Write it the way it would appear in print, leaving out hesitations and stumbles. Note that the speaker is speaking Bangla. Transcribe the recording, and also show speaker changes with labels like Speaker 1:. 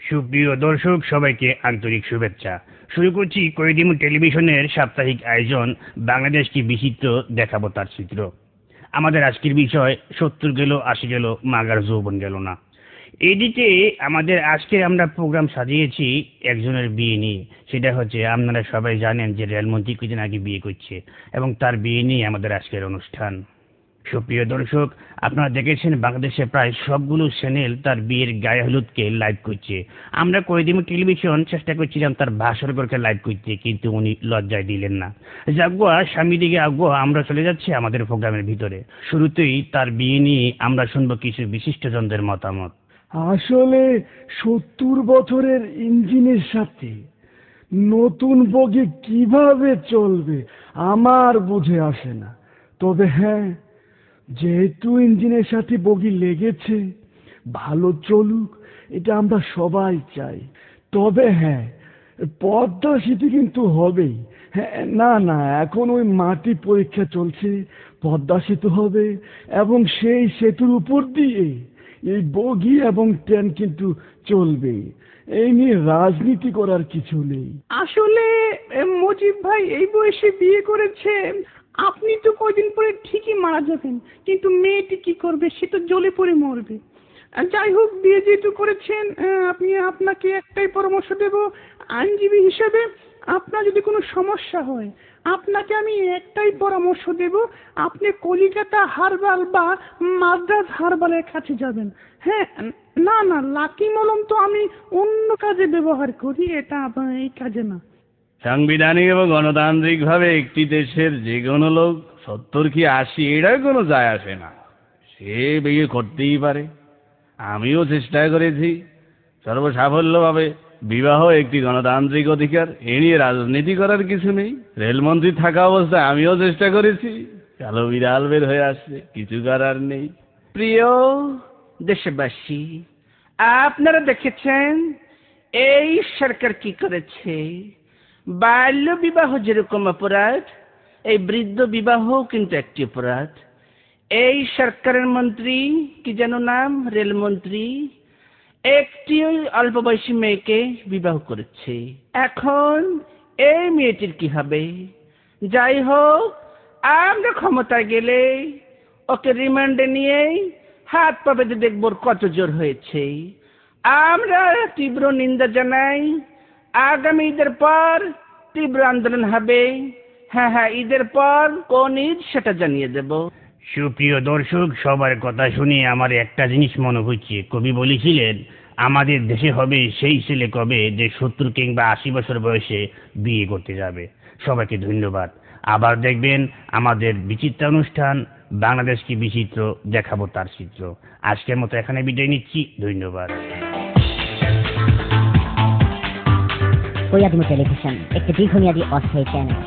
Speaker 1: সুপ্রিয় দর্শক, সবাইকে আন্তরিক শুভেচ্ছা। শুরু করছি করিদিম টেলিভিশনের সাপ্তাহিক আয়োজন বাংলাদেশ কি বিচিত্র, দেখাবো তার চিত্র। আমাদের আজকের বিষয় 70 গেল 80 গেল, মাগার যৌবন গেল না। এদিকে আমাদের আজকে আমরা প্রোগ্রাম সাজিয়েছি একজনের বিয়ে নিয়ে। সেটা হচ্ছে, আপনারা সবাই জানেন যে রেলমন্ত্রী কিছুদিন আগে বিয়ে করছে এবং তার বিয়ে নিয়ে আমাদের আজকের অনুষ্ঠান। সুপ্রিয় দর্শক, আপনারা দেখেছেন বাংলাদেশে প্রায় সবগুলো চ্যানেল তার বিয়ের গায়ে হলুদকে লাইভ করছে। আমরা করিদিম টেলিভিশন চেষ্টা করছিলাম তার ভাষর ঘরকে লাইভ করতে, কিন্তু উনি লজ্জায় দিলেন না। যাগুয়া স্বামী দিকে আগুয়া, আমরা চলে যাচ্ছি আমাদের প্রোগ্রামের ভিতরে। শুরুতেই তার বিয়ে নিয়ে আমরা শুনবো কিছু বিশিষ্টজনদের মতামত।
Speaker 2: আসলে 70 বছরের ইঞ্জিনের সাথে নতুন বগি কিভাবে চলবে আমার বুঝে আসে না। তবে হ্যাঁ, যেহেতু ইঞ্জিনের সাথে বগি লেগেছে, ভালো চলুক, এটা আমরা সবাই চাই। তবে হ্যাঁ, পদ্মা সেতু কিন্তু হবেই। হ্যাঁ, না না, এখন ওই মাটি পরীক্ষা চলছে, পদ্মা সেতু হবে এবং সেই সেতুর উপর দিয়ে এই বগি এবং ট্রেন কিন্তু চলবে। এই নিয়ে রাজনীতি করার কিছু নেই।
Speaker 3: আসলে মুজিব ভাই এই বয়সে বিয়ে করেছে। আপনি তো কয়দিন পরে ঠিকই মারা যাবেন, কিন্তু মেয়েটি কি করবে? সে তো জ্বলে পড়ে মরবে। যাই হোক, বিয়ে যেহেতু করেছেন, আপনাকে একটাই পরামর্শ দেব আইনজীবী হিসেবে। আপনার যদি কোনো সমস্যা হয়, আপনাকে আমি একটাই পরামর্শ দেব, আপনি কলিকাতা হারবাল বা মাদ্রাজ হারবালের কাছে যাবেন। হ্যাঁ, না না, লাকি মলম তো আমি অন্য কাজে ব্যবহার করি, এটা এই কাজে না।
Speaker 4: সাংবিধানিক এবং গণতান্ত্রিক ভাবে একটি দেশের যে কোনো লোক 70 কি 80 এটার কোনো যায় আসে না, সে বিয়ে করতেই পারে। আমিও চেষ্টা করেছি। সর্বসাফল্যভাবে বিবাহ একটি গণতান্ত্রিক অধিকার, এ নিয়ে রাজনীতি করার কিছু নেই। রেলমন্ত্রী থাকা অবস্থায় আমিও চেষ্টা করেছি, কালো বিড়াল বের হয়ে আসছে, কিছু করার নেই।
Speaker 3: প্রিয় দেশবাসী, আপনারা দেখেছেন এই সরকার কি করেছে। বাল্য বিবাহ যেরকম অপরাধ, এই বৃদ্ধ বিবাহ কিন্তু একটি অপরাধ। এই সরকারের মন্ত্রী কি যেন নাম, রেলমন্ত্রী, একটি অল্প বয়সী মেয়েকে বিবাহ করেছে। এখন এই মেয়েটির কি হবে? যাই হোক, আমরা ক্ষমতায় গেলে ওকে রিমান্ডে নিয়ে হাত পা বেঁধে দেখব কত জোর হয়েছে। আমরা তীব্র নিন্দা জানাই। আগামী ঈদের পর তীব্র আন্দোলন হবে। হ্যাঁ হ্যাঁ, ঈদের পর কোন ঈদ সেটা জানিয়ে দেব।
Speaker 1: সুপ্রিয় দর্শক, সবার কথা শুনে আমার একটা জিনিস মনে হচ্ছে, কবি বলেছিলেন আমাদের দেশে হবে সেই ছেলে কবে যে 70 কিংবা 80 বছর বয়সে বিয়ে করতে যাবে। সবাইকে ধন্যবাদ। আবার দেখবেন আমাদের বিচিত্র অনুষ্ঠান বাংলাদেশ কি বিচিত্র, দেখাবো তার চিত্র। আজকের মতো এখানে বিদায় নিচ্ছি, ধন্যবাদ।
Speaker 5: করিদিম টেলিভিশন একটি দীর্ঘমেয়াদী অস্থায়ী চ্যানেল।